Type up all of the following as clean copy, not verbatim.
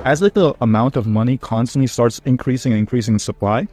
as like the amount of money constantly starts increasing and increasing in supply,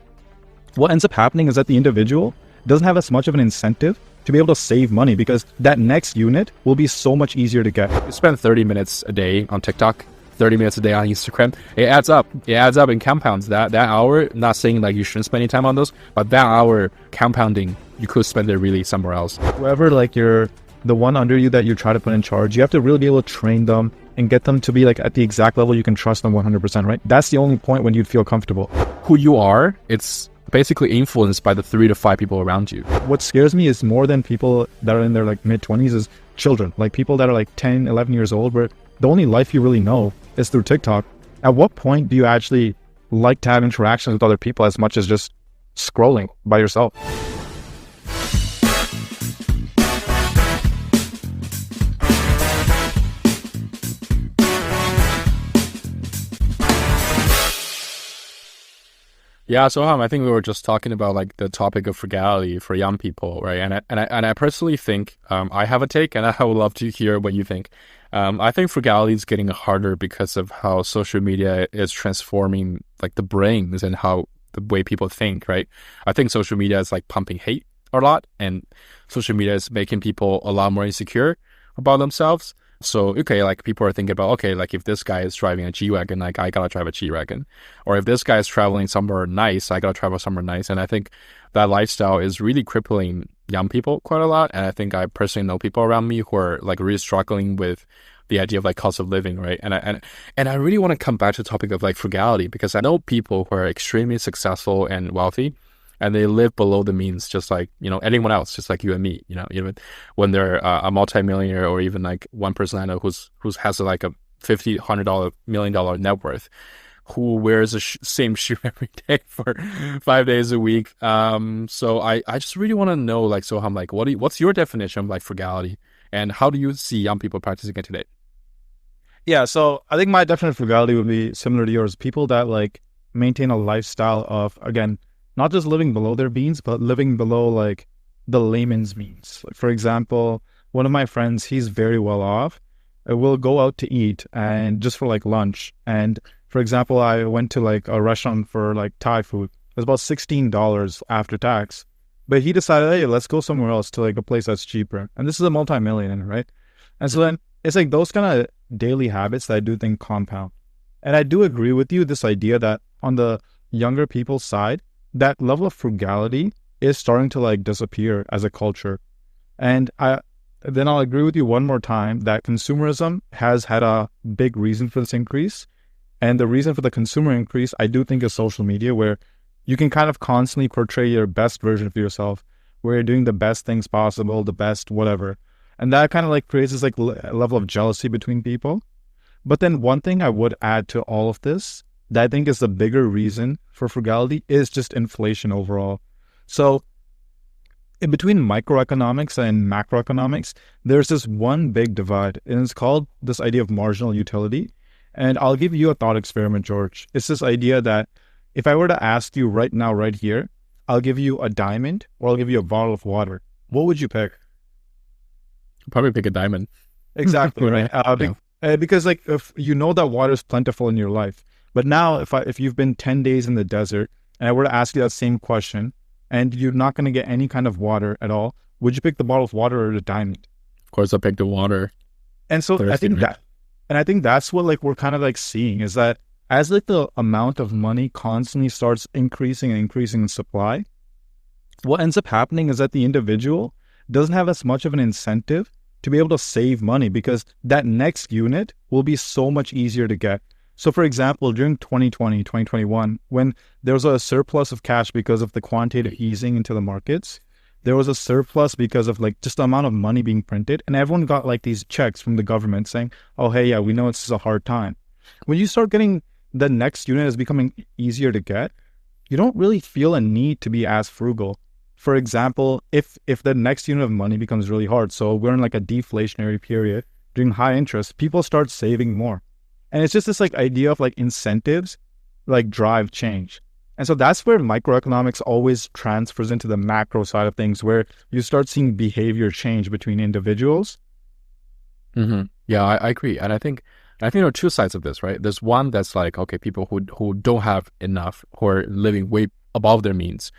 what ends up happening is that the individual doesn't have as much of an incentive to be able to save money because that next unit will be so much easier to get. You spend 30 minutes a day on TikTok, 30 minutes a day on Instagram. It adds up. It adds up and compounds. That hour, not saying like you shouldn't spend any time on those, but that hour compounding, you could spend it really somewhere else. Whoever like you're the one under you that you try to put in charge, you have to really be able to train them and get them to be like at the exact level you can trust them 100%, right? That's the only point when you'd feel comfortable. Who you are, it's basically influenced by the 3 to 5 people around you. What scares me is more than people that are in their like mid-20s is children, like people that are like 10, 11 years old, where the only life you really know is through TikTok. At what point do you actually like to have interactions with other people as much as just scrolling by yourself? Yeah, so I think we were just talking about like the topic of frugality for young people, right? And I personally think I have a take, and I would love to hear what you think. I think frugality is getting harder because of how social media is transforming like the brains and how the way people think, right? I think social media is like pumping hate a lot, and social media is making people a lot more insecure about themselves. So, okay, like people are thinking about, okay, like if this guy is driving a G-Wagon, like I gotta drive a G-Wagon. Or if this guy is traveling somewhere nice, I gotta travel somewhere nice. And I think that lifestyle is really crippling young people quite a lot. And I think I personally know people around me who are like really struggling with the idea of like cost of living, right? And I really want to come back to the topic of like frugality, because I know people who are extremely successful and wealthy, and they live below the means, just like, you know, anyone else, just like you and me, you know, even when they're a multimillionaire, or even like one person I know who's has like a $50, $100, $1 million net worth, who wears the same shoe every day for 5 days a week. So I just really want to know, like, so I'm like, what's your definition of like frugality, and how do you see young people practicing it today? Yeah, so I think my definition of frugality would be similar to yours. People that like maintain a lifestyle of, again, not just living below their means, but living below like the layman's means. Like, for example, one of my friends, he's very well off. We'll go out to eat and just for like lunch. And for example, I went to like a restaurant for like Thai food. It was about $16 after tax. But he decided, hey, let's go somewhere else to like a place that's cheaper. And this is a multi-millionaire, right? And so then it's like those kind of daily habits that I do think compound. And I do agree with you, this idea that on the younger people's side, that level of frugality is starting to like disappear as a culture. And then I'll agree with you one more time that consumerism has had a big reason for this increase. And the reason for the consumer increase, I do think, is social media, where you can kind of constantly portray your best version of yourself, where you're doing the best things possible, the best whatever. And that kind of like creates this like level of jealousy between people. But then one thing I would add to all of this that I think is the bigger reason for frugality is just inflation overall. So in between microeconomics and macroeconomics, there's this one big divide, and it's called this idea of marginal utility. And I'll give you a thought experiment, George. It's this idea that if I were to ask you right now, right here, I'll give you a diamond or I'll give you a bottle of water, what would you pick? Probably pick a diamond. Exactly, right? Because like if you know that water is plentiful in your life, but now if you've been 10 days in the desert and I were to ask you that same question and you're not going to get any kind of water at all, would you pick the bottle of water or the diamond? Of course, I'll pick the water. And so I think that's what like we're kind of like seeing, is that as like the amount of money constantly starts increasing and increasing in supply, what ends up happening is that the individual doesn't have as much of an incentive to be able to save money because that next unit will be so much easier to get. So for example, during 2020, 2021, when there was a surplus of cash because of the quantitative easing into the markets, there was a surplus because of like just the amount of money being printed, and everyone got like these checks from the government saying, oh, hey, yeah, we know it's a hard time. When you start getting the next unit is becoming easier to get, you don't really feel a need to be as frugal. For example, if the next unit of money becomes really hard, so we're in like a deflationary period during high interest, people start saving more. And it's just this like idea of like incentives, like drive change. And so that's where microeconomics always transfers into the macro side of things, where you start seeing behavior change between individuals. Mm-hmm. Yeah, I agree. And I think I think there are two sides of this, right? There's one that's like, okay, people who don't have enough, who are living way above their means.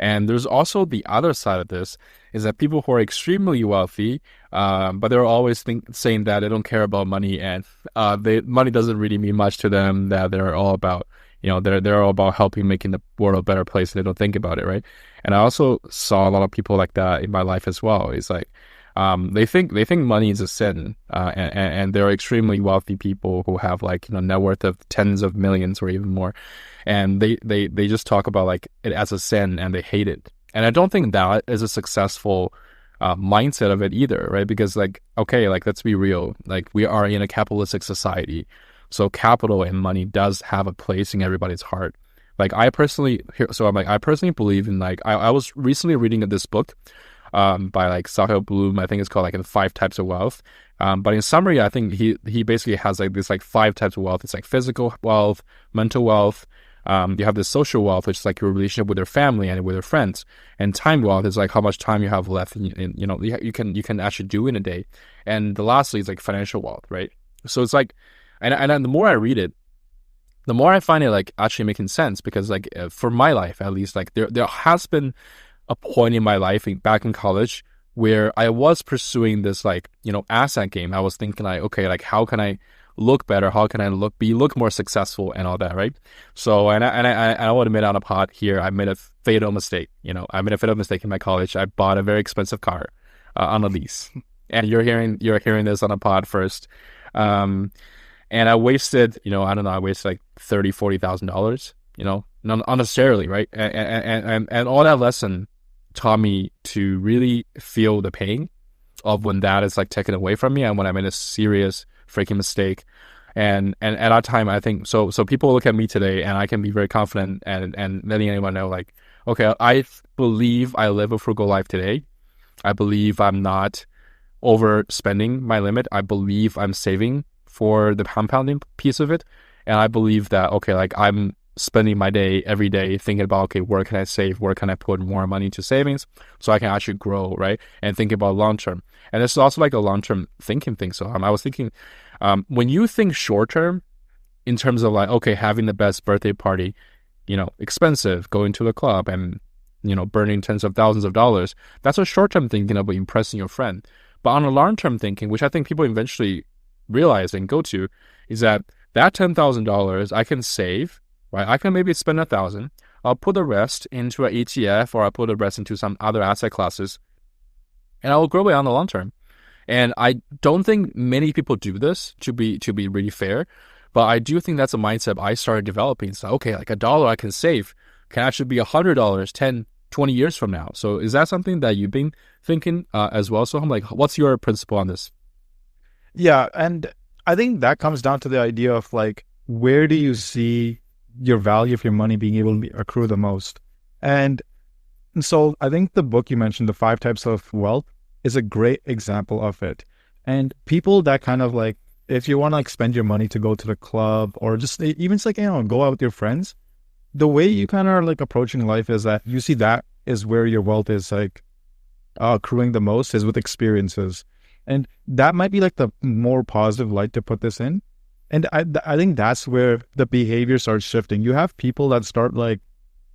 And there's also the other side of this is that people who are extremely wealthy, but they're always saying that they don't care about money, and money doesn't really mean much to them. That they're all about, they're all about helping making the world a better place. And they don't think about it, right? And I also saw a lot of people like that in my life as well. It's like they think money is a sin, and there are extremely wealthy people who have like net worth of tens of millions or even more, and they just talk about like it as a sin and they hate it. And I don't think that is a successful mindset of it either, right? Because like, okay, like let's be real, like we are in a capitalistic society, so capital and money does have a place in everybody's heart. Like I personally believe in like I was recently reading this book by like Sahel Bloom. I think it's called like the 5 types of wealth. But in summary, I think he basically has like this like 5 types of wealth. It's like physical wealth, mental wealth. You have this social wealth, which is like your relationship with your family and with your friends. And time wealth is like how much time you have left, and you can actually do in a day. And the lastly is like financial wealth, right? So it's like, and the more I read it, the more I find it like actually making sense, because like for my life at least, like there has been a point in my life back in college where I was pursuing this like asset game. I was thinking like, okay, like how can I look better? How can I look more successful and all that, right? So and I want to admit on a pod here, I made a fatal mistake. I made a fatal mistake in my college. I bought a very expensive car on a lease, and you're hearing this on a pod first. And I wasted, I don't know, I wasted like $30,000-$40,000, not unnecessarily, right? And all that lesson taught me to really feel the pain of when that is like taken away from me, and when I made a serious freaking mistake. And at that time, I think so people look at me today, and I can be very confident and letting anyone know like, okay, I believe I live a frugal life today. I believe I'm not overspending my limit. I believe I'm saving for the compounding piece of it. And I believe that, okay, like I'm spending my day every day thinking about, okay, where can I save? Where can I put more money into savings so I can actually grow, right? And think about long term. And this is also like a long term thinking thing. So I was thinking, when you think short term, in terms of like, okay, having the best birthday party, expensive, going to the club and, burning tens of thousands of dollars, that's a short term thinking about impressing your friend. But on a long term thinking, which I think people eventually realize and go to, is that $10,000 I can save, right? I can maybe spend 1,000. I'll put the rest into an ETF, or I'll put the rest into some other asset classes, and I will grow it on the long term. And I don't think many people do this, to be really fair, but I do think that's a mindset I started developing. So okay, like $1 I can save can actually be $100 10, 20 years from now. So is that something that you've been thinking as well? So I'm like, what's your principle on this? Yeah, and I think that comes down to the idea of like, where do you see your value of your money being able to accrue the most? And so I think the book you mentioned, The 5 Types of Wealth, is a great example of it. And people that kind of like, if you want to like spend your money to go to the club, or just even it's like, go out with your friends, the way you kind of are like approaching life is that you see that is where your wealth is like accruing the most, is with experiences. And that might be like the more positive light to put this in. And I think that's where the behavior starts shifting. You have people that start like,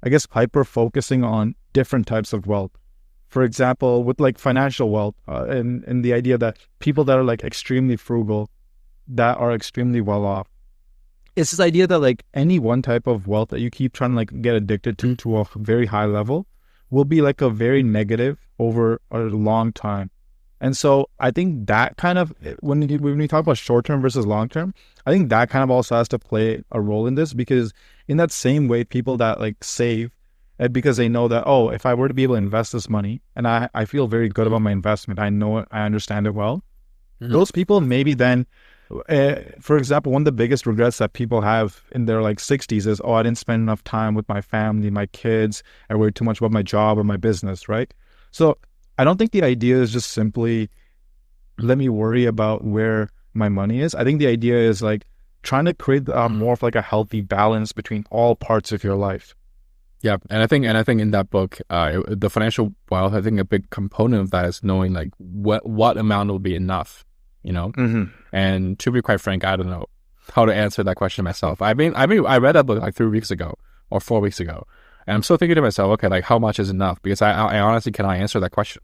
I guess, hyper focusing on different types of wealth. For example, with like financial wealth, and the idea that people that are like extremely frugal, that are extremely well off. It's this idea that like any one type of wealth that you keep trying to like get addicted to a very high level will be like a very negative over a long time. And so I think that kind of, when we talk about short term versus long term, I think that kind of also has to play a role in this, because in that same way, people that like save, because they know that, oh, if I were to be able to invest this money, and I feel very good about my investment, I know it, I understand it well, those people maybe then, for example, one of the biggest regrets that people have in their like 60s is, oh, I didn't spend enough time with my family, my kids, I worried too much about my job or my business, right? So I don't think the idea is just simply, let me worry about where my money is. I think the idea is like trying to create more of like a healthy balance between all parts of your life. Yeah, and I think in that book, the financial wealth, I think a big component of that is knowing like what amount will be enough, Mm-hmm. And to be quite frank, I don't know. how to answer that question myself. I read that book like 3 weeks ago or 4 weeks ago, and I'm still thinking to myself, okay, like how much is enough? Because I honestly cannot answer that question,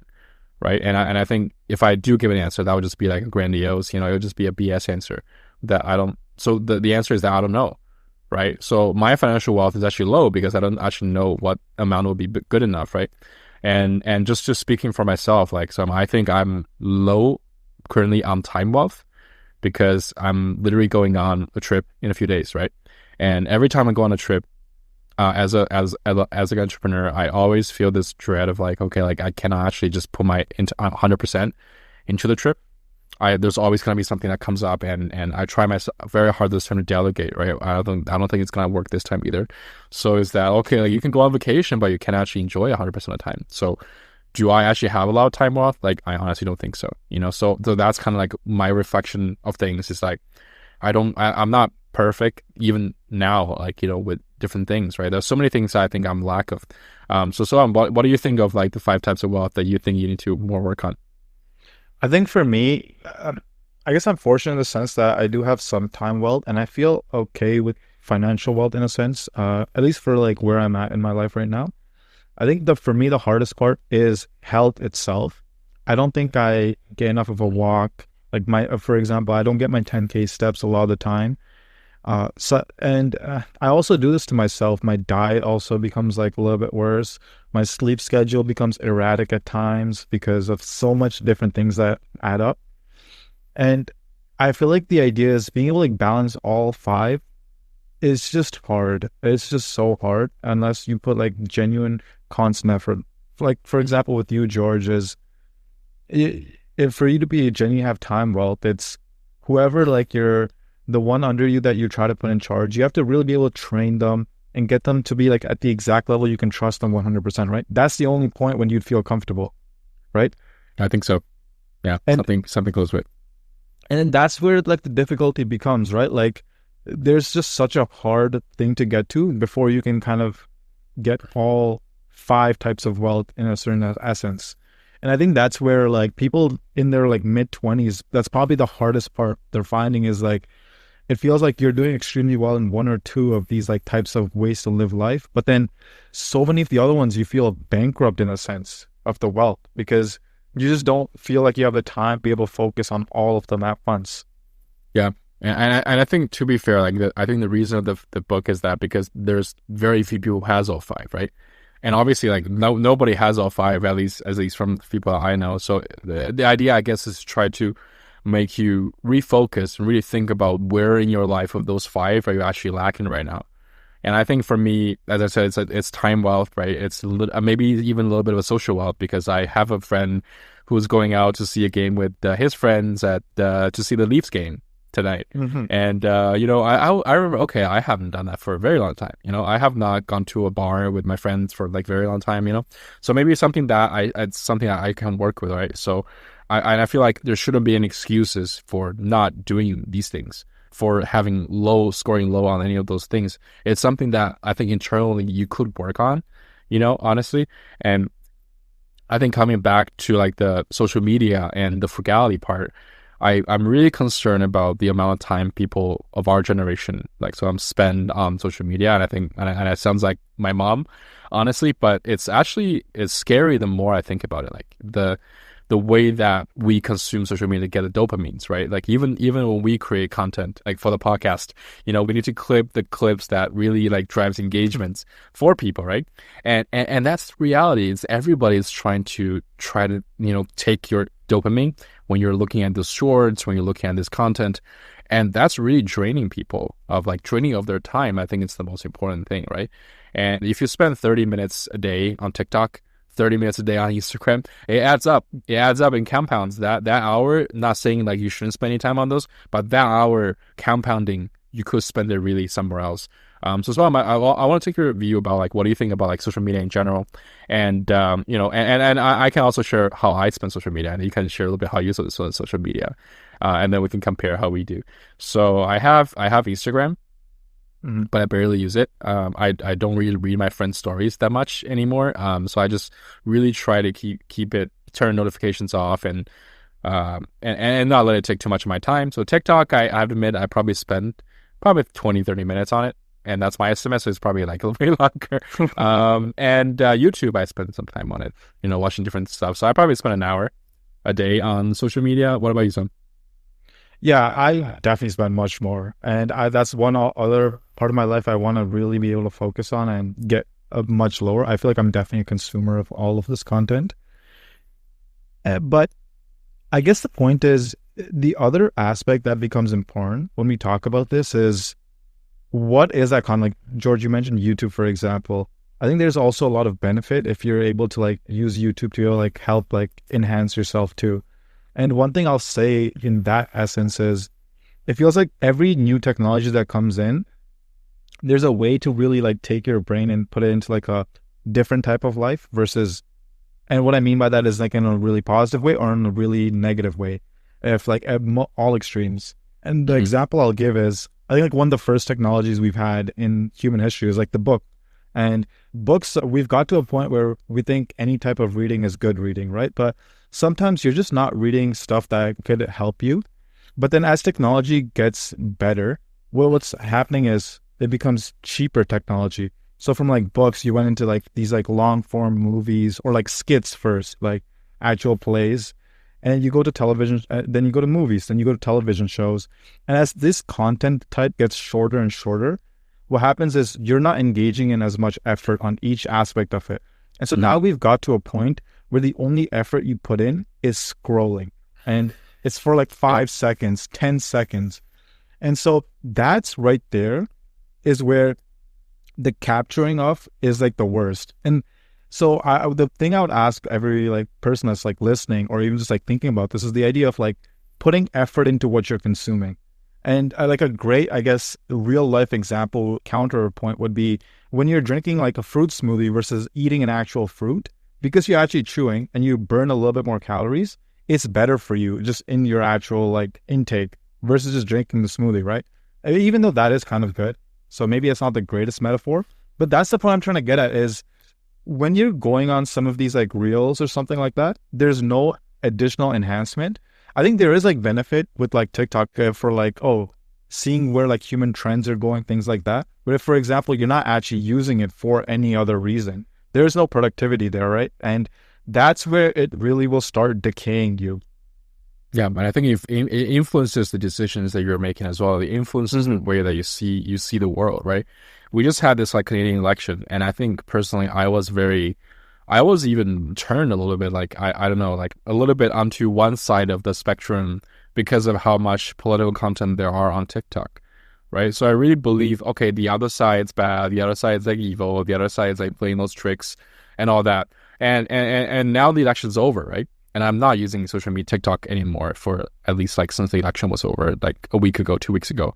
right? And I think if I do give an answer, that would just be like a grandiose, it would just be a BS answer that I don't. So the answer is that I don't know, right? So my financial wealth is actually low because I don't actually know what amount would be good enough, right? And just speaking for myself, like I think I'm low currently on time wealth because I'm literally going on a trip in a few days, right? And every time I go on a trip, as an entrepreneur, I always feel this dread of like, okay, like I cannot actually just put my into 100% into the trip. There's always going to be something that comes up, and I try myself very hard this time to delegate, right? I don't think it's going to work this time either. So is that okay? Like you can go on vacation, but you can't actually enjoy 100% of the time. So do I actually have a lot of time off? Like I honestly don't think so. So that's kind of like my reflection of things. Is like I'm not perfect even now, like with different things, right? There's so many things I think I'm lack of. What do you think of like the 5 types of wealth that you think you need to more work on? I think for me, I guess I'm fortunate in the sense that I do have some time wealth, and I feel okay with financial wealth in a sense, at least for like where I'm at in my life right now. I think for me, the hardest part is health itself. I don't think I get enough of a walk. Like for example, I don't get my 10K steps a lot of the time. I also do this to myself. My diet also becomes like a little bit worse. My sleep schedule becomes erratic at times because of so much different things that add up. And I feel like the idea is being able to like, balance all five is just hard. It's just so hard unless you put like genuine constant effort. Like for example, with you, George, if for you to be a genuine have time wealth, it's whoever like the one under you that you try to put in charge, you have to really be able to train them and get them to be like at the exact level you can trust them 100%, right? That's the only point when you'd feel comfortable, right? I think so. Yeah, And something close with. and then that's where like the difficulty becomes, right? Like there's just such a hard thing to get to before you can kind of get all 5 types of wealth in a certain essence. And I think that's where like people in their like mid 20s, that's probably the hardest part they're finding is like it feels like you're doing extremely well in one or two of these like types of ways to live life, but then so many of the other ones you feel bankrupt in a sense of the wealth because you just don't feel like you have the time to be able to focus on all of them at once. Yeah. And I think to be fair, like I think the reason of the book is that because there's very few people who has all five, right? And obviously, like nobody has all five, at least from the people I know. So the idea, I guess, is to try to make you refocus and really think about where in your life of those five are you actually lacking right now. And I think for me, as I said, it's time wealth, right? It's maybe even a little bit of a social wealth because I have a friend who's going out to see a game with his friends to see the Leafs game tonight. Mm-hmm. And I remember, okay, I haven't done that for a very long time. I have not gone to a bar with my friends for like very long time. So maybe it's something that I can work with, right? So I feel like there shouldn't be any excuses for not doing these things, for scoring low on any of those things. It's something that I think internally you could work on, honestly. And I think coming back to like the social media and the frugality part, I'm really concerned about the amount of time people of our generation spend on social media. And I think, and it sounds like my mom, honestly, but it's scary the more I think about it. Like the way that we consume social media to get the dopamines, right? Like even when we create content, like for the podcast, we need to clip the clips that really like drives engagements for people, right? And that's the reality. It's everybody's trying to take your dopamine when you're looking at the shorts, when you're looking at this content. And that's really draining people of their time. I think it's the most important thing, right? And if you spend 30 minutes a day on TikTok, 30 minutes a day on Instagram, it adds up. It adds up in compounds. That hour, not saying like you shouldn't spend any time on those, but that hour compounding, you could spend it really somewhere else. I want to take your view about like what do you think about like social media in general, and I can also share how I spend social media, and you can share a little bit how you spend social media, and then we can compare how we do. So I have Instagram. Mm-hmm. But I barely use it. I don't really read my friends' stories that much anymore. So I just really try to keep it, turn notifications off, and not let it take too much of my time. So TikTok, I have to admit, I probably spend probably 20, 30 minutes on it. And that's my estimate, so it's probably like a little bit longer. And YouTube, I spend some time on it, watching different stuff. So I probably spend an hour a day on social media. What about you, son? Yeah, I definitely spend much more. And that's one other part of my life I want to really be able to focus on and get much lower. I feel like I'm definitely a consumer of all of this content. But I guess the point is the other aspect that becomes important when we talk about this is what is that content? Like George, you mentioned YouTube, for example. I think there's also a lot of benefit if you're able to like use YouTube to like help like enhance yourself too. And one thing I'll say in that essence is it feels like every new technology that comes in, there's a way to really like take your brain and put it into like a different type of life versus, and what I mean by that is like in a really positive way or in a really negative way, if like at all extremes. And the Hmm. example I'll give is I think like one of the first technologies we've had in human history is like the book. And books, we've got to a point where we think any type of reading is good reading, right? But sometimes you're just not reading stuff that could help you. But then as technology gets better, well, what's happening is it becomes cheaper technology. So from like books, you went into like these like long form movies or like skits first, like actual plays. And then you go to television, then you go to movies, then you go to television shows. And as this content type gets shorter and shorter, what happens is you're not engaging in as much effort on each aspect of it. And so Hmm. now we've got to a point where the only effort you put in is scrolling. And it's for like Yeah. 5 seconds, 10 seconds. And so that's right there is where the capturing of is like the worst. And so the thing I would ask every like person that's like listening or even just like thinking about this is the idea of like putting effort into what you're consuming. And like a great, I guess, real life example counterpoint would be when you're drinking like a fruit smoothie versus eating an actual fruit, because you're actually chewing and you burn a little bit more calories, it's better for you just in your actual like intake versus just drinking the smoothie, right? I mean, even though that is kind of good. So maybe it's not the greatest metaphor, but that's the point I'm trying to get at is when you're going on some of these like reels or something like that, there's no additional enhancement. I think there is like benefit with like TikTok for like, oh, seeing where like human trends are going, things like that. But if, for example, you're not actually using it for any other reason, there's no productivity there, right? And that's where it really will start decaying you. Yeah, and I think it influences the decisions that you're making as well. It influences the way that you see the world, right? We just had this like Canadian election, and I think personally, I was even turned a little bit like I don't know, like a little bit onto one side of the spectrum because of how much political content there are on TikTok, right? So I really believe, okay, the other side's bad, the other side's like evil, the other side's like playing those tricks and all that, and now the election's over, right? And I'm not using social media TikTok anymore for at least like since the election was over, like a week ago, 2 weeks ago.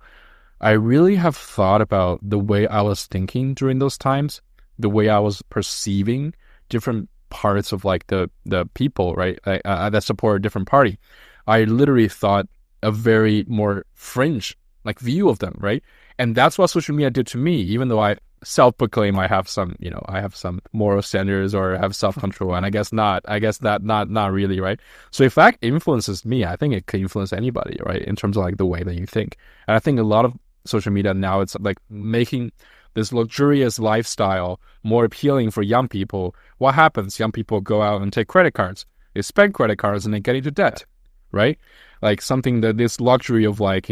I really have thought about the way I was thinking during those times, the way I was perceiving different parts of like the people, right, that support a different party. I literally thought a very more fringe like view of them, right? And that's what social media did to me, even though I self-proclaim I have some, I have some moral standards or have self-control, and I guess not. I guess that not really, right? So if that influences me, I think it could influence anybody, right? In terms of like the way that you think. And I think a lot of social media now, it's like making this luxurious lifestyle more appealing for young people. What happens? Young people go out and take credit cards. They spend credit cards and they get into debt, right? Like something that this luxury of like,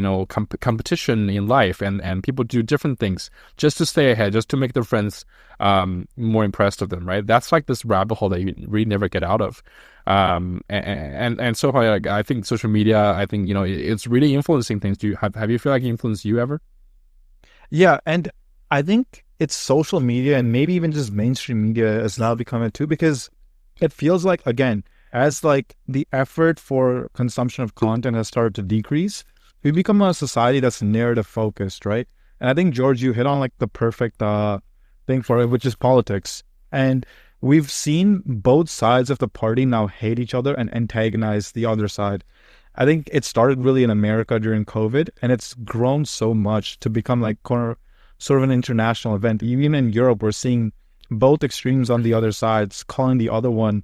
competition in life, and people do different things just to stay ahead, just to make their friends more impressed of them, right? That's like this rabbit hole that you really never get out of. And so far, like, I think social media, I think, it's really influencing things. Do you have you feel like it influenced you ever? Yeah. And I think it's social media and maybe even just mainstream media has now become it too, because it feels like, again, as like the effort for consumption of content has started to decrease, we become a society that's narrative focused, right? And I think, George, you hit on like the perfect thing for it, which is politics. And we've seen both sides of the party now hate each other and antagonize the other side. I think it started really in America during COVID, and it's grown so much to become like sort of an international event. Even in Europe, we're seeing both extremes on the other sides calling the other one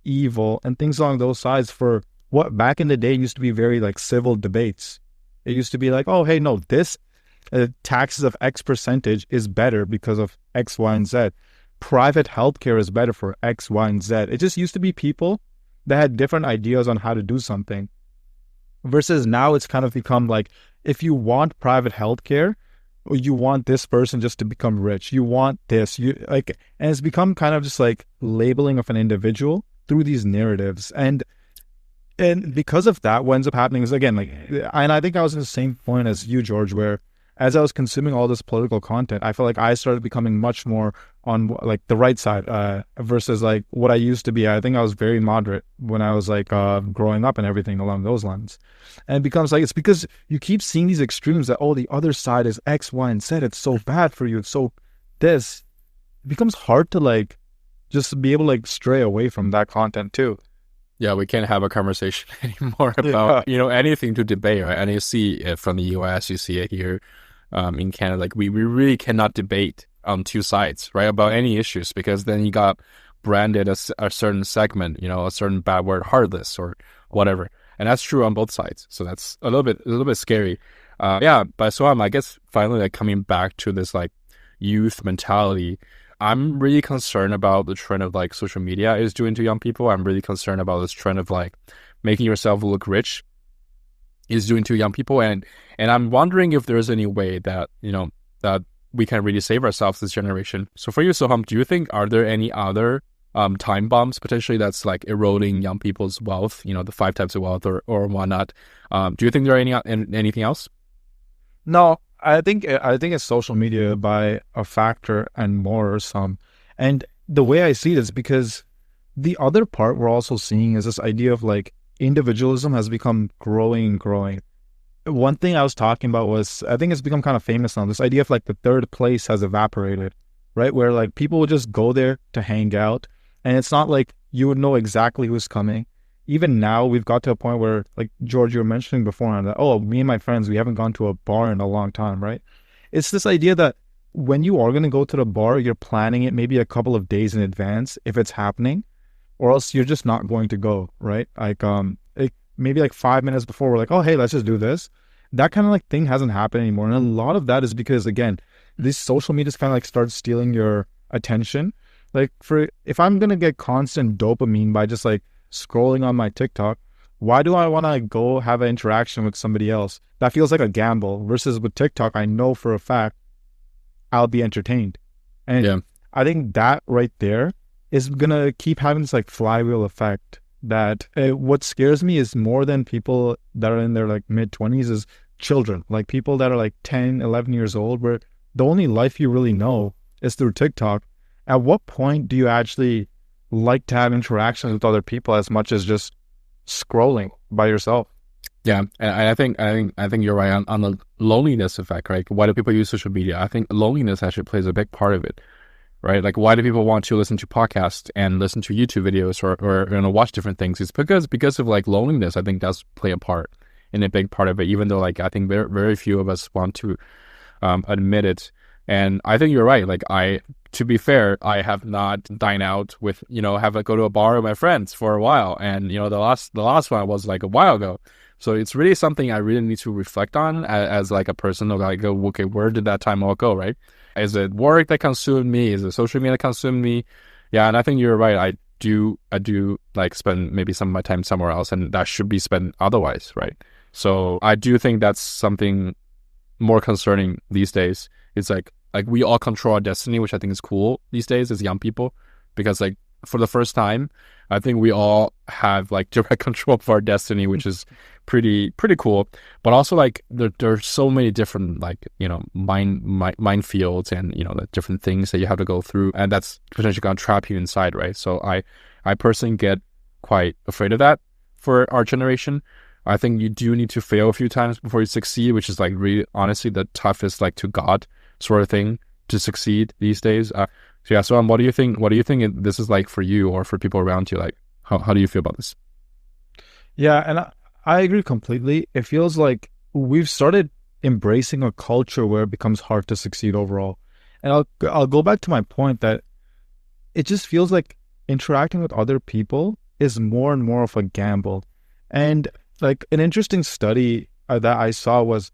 evil and things along those sides for what back in the day used to be very like civil debates. It used to be like, oh, hey, no, this taxes of X percentage is better because of X, Y, and Z. Private healthcare is better for X, Y, and Z. It just used to be people that had different ideas on how to do something. Versus now it's kind of become like, if you want private healthcare, or you want this person just to become rich, you want this, you like, and it's become kind of just like labeling of an individual through these narratives. And because of that, what ends up happening is, again, like, and I think I was in the same point as you, George, where as I was consuming all this political content, I felt like I started becoming much more on like the right side, versus like what I used to be. I think I was very moderate when I was like growing up and everything along those lines. And it becomes like, it's because you keep seeing these extremes that, oh, the other side is X, Y, and Z. It's so bad for you. It's so this. It becomes hard to like just be able to like stray away from that content too. Yeah, we can't have a conversation anymore Yeah. about, anything to debate, right? And you see it from the US, you see it here in Canada. Like we really cannot debate on two sides, right? About any issues, because then you got branded as a certain segment, a certain bad word, heartless or whatever. And that's true on both sides. So that's a little bit scary. Yeah, but so I guess finally like coming back to this like youth mentality. I'm really concerned about the trend of like social media is doing to young people. I'm really concerned about this trend of like making yourself look rich is doing to young people. And I'm wondering if there's any way that, that we can really save ourselves this generation. So for you, Soham, do you think, are there any other time bombs potentially that's like eroding young people's wealth, the 5 types of wealth or whatnot? Do you think there are anything else? No, I think it's social media by a factor and more or some. And the way I see it is because the other part we're also seeing is this idea of like individualism has become growing and growing. One thing I was talking about was, I think it's become kind of famous now, this idea of like the third place has evaporated, right? Where like people would just go there to hang out, and it's not like you would know exactly who's coming. Even now, we've got to a point where, like George, you were mentioning before, that, oh, me and my friends, we haven't gone to a bar in a long time, right? It's this idea that when you are going to go to the bar, you're planning it maybe a couple of days in advance if it's happening, or else you're just not going to go, right? Maybe like 5 minutes before, we're like, oh, hey, let's just do this. That kind of like thing hasn't happened anymore. And a lot of that is because, again, these social medias kind of like start stealing your attention. Like, for if I'm going to get constant dopamine by just like scrolling on my TikTok, why do I want to go have an interaction with somebody else? That feels like a gamble. Versus with TikTok, I know for a fact I'll be entertained. And Yeah. I think that right there is going to keep having this like flywheel effect that what scares me is more than people that are in their like mid 20s is children, like people that are like 10, 11 years old, where the only life you really know is through TikTok. At what point do you actually like to have interactions with other people as much as just scrolling by yourself? Yeah, and I think you're right on the loneliness effect, right? Why do people use social media? I think loneliness actually plays a big part of it, right? Like, why do people want to listen to podcasts and listen to YouTube videos or watch different things? It's because of like loneliness. I think does play a part in a big part of it, even though like I think very few of us want to admit it. And I think you're right. Like to be fair, I have not dined out with, have a go to a bar with my friends for a while. And, the last one was like a while ago. So it's really something I really need to reflect on as like a person of like, okay, where did that time all go, right? Is it work that consumed me? Is it social media that consumed me? Yeah, and I think you're right. I do like spend maybe some of my time somewhere else, and that should be spent otherwise, right? So I do think that's something more concerning these days. It's like we all control our destiny, which I think is cool these days as young people, because like for the first time, I think we all have like direct control of our destiny, which is pretty cool. But also like there's so many different like minefields and the different things that you have to go through, and that's potentially gonna trap you inside, right? So I personally get quite afraid of that for our generation. I think you do need to fail a few times before you succeed, which is like really honestly the toughest like to God sort of thing to succeed these days. So yeah, so what do you think? What do you think this is like for you or for people around you? Like, how do you feel about this? Yeah, and I agree completely. It feels like we've started embracing a culture where it becomes hard to succeed overall. And I'll go back to my point that it just feels like interacting with other people is more and more of a gamble. And like an interesting study that I saw was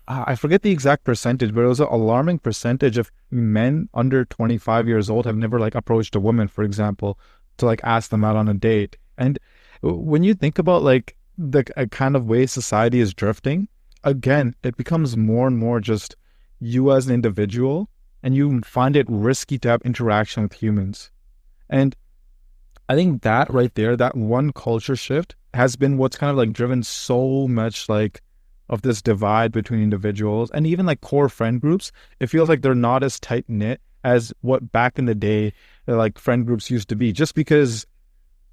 I forget the exact percentage, but it was an alarming percentage of men under 25 years old have never like approached a woman, for example, to like ask them out on a date. And when you think about like the kind of way society is drifting, again, it becomes more and more just you as an individual, and you find it risky to have interaction with humans. And I think that right there, that one culture shift has been what's kind of like driven so much like of this divide between individuals and even like core friend groups. It feels like they're not as tight knit as what back in the day like friend groups used to be, just because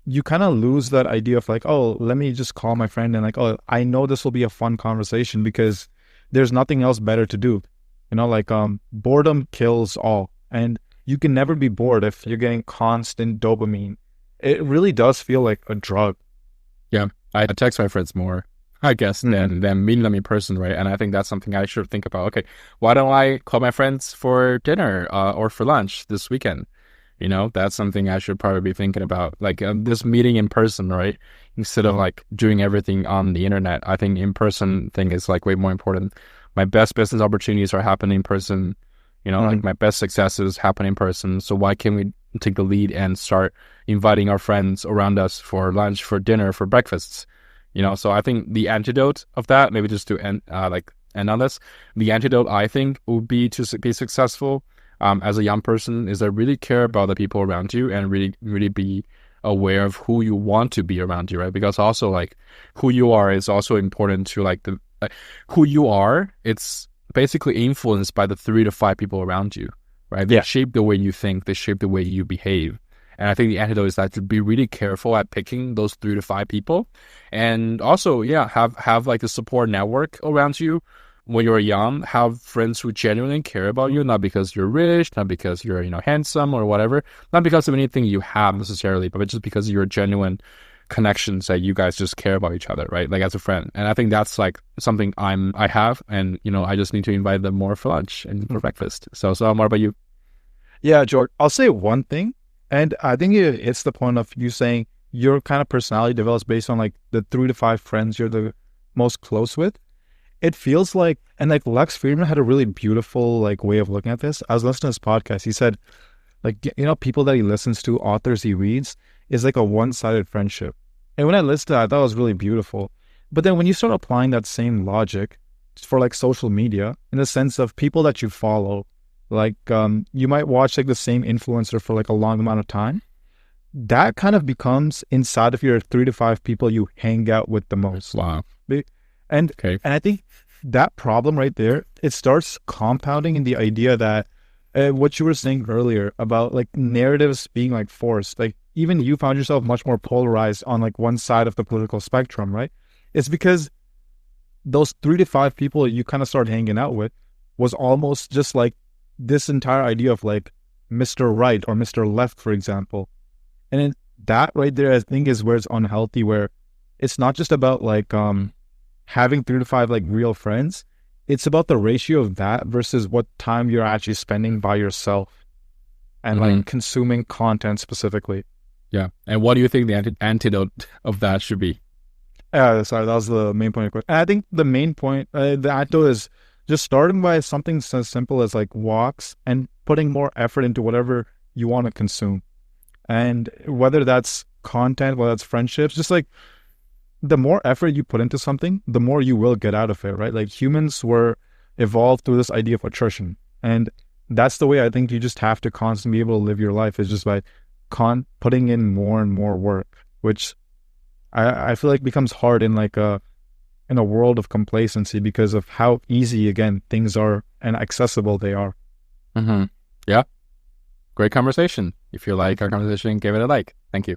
you kind of lose that idea of like, oh, let me just call my friend and like, oh, I know this will be a fun conversation because there's nothing else better to do. Like boredom kills all. And you can never be bored if you're getting constant dopamine. It really does feel like a drug. Yeah, I text my friends more, I guess, Mm-hmm. than meeting them in person, right? And I think that's something I should think about. Okay, why don't I call my friends for dinner or for lunch this weekend? That's something I should probably be thinking about. Like this meeting in person, right? Instead of like doing everything on the internet. I think in person thing is like way more important. My best business opportunities are happening in person. Like my best successes happen in person. So why can't we take the lead and start inviting our friends around us for lunch, for dinner, for breakfasts? So I think the antidote of that, maybe just to end on this, the antidote I think would be to be successful as a young person is that really care about the people around you and really, really be aware of who you want to be around you, right? Because also like who you are is also important to like who you are. It's basically influenced by the 3 to 5 people around you, right? They Yeah. shape the way you think, they shape the way you behave. And I think the antidote is that to be really careful at picking those 3 to 5 people. And also, yeah, have like a support network around you when you're young. Have friends who genuinely care about you, not because you're rich, not because you're, handsome or whatever, not because of anything you have necessarily, but just because you're genuine connections that you guys just care about each other, right? Like as a friend. And I think that's like something I have, and I just need to invite them more for lunch and for breakfast. So what about you? Yeah, George, I'll say one thing. And I think it's the point of you saying your kind of personality develops based on like the 3 to 5 friends you're the most close with. It feels like, and like Lex Friedman had a really beautiful like way of looking at this. I was listening to his podcast. He said, like, people that he listens to, authors he reads, is like a one-sided friendship. And when I listened to that, I thought it was really beautiful. But then when you start applying that same logic for like social media, in the sense of people that you follow, like you might watch like the same influencer for like a long amount of time, that kind of becomes inside of your 3 to 5 people you hang out with the most. Wow. Be- And Okay. and I think that problem right there, it starts compounding in the idea that what you were saying earlier about like narratives being like forced, like even you found yourself much more polarized on like one side of the political spectrum, right? It's because those 3 to 5 people you kind of start hanging out with was almost just like this entire idea of like Mr. Right or Mr. Left, for example. And that right there, I think, is where it's unhealthy, where it's not just about like having 3 to 5 like real friends. It's about the ratio of that versus what time you're actually spending by yourself and Mm-hmm. like consuming content specifically. Yeah. And what do you think the antidote of that should be? Sorry, that was the main point of the question. And I think the main point, the antidote is just starting by something so simple as like walks and putting more effort into whatever you want to consume. And whether that's content, whether that's friendships, just like the more effort you put into something, the more you will get out of it, right? Like humans were evolved through this idea of attrition. And that's the way I think you just have to constantly be able to live your life, is just by putting in more and more work, which I feel like becomes hard in like in a world of complacency because of how easy, again, things are and accessible they are. Mm-hmm. Yeah. Great conversation. If you like our conversation, give it a like. Thank you.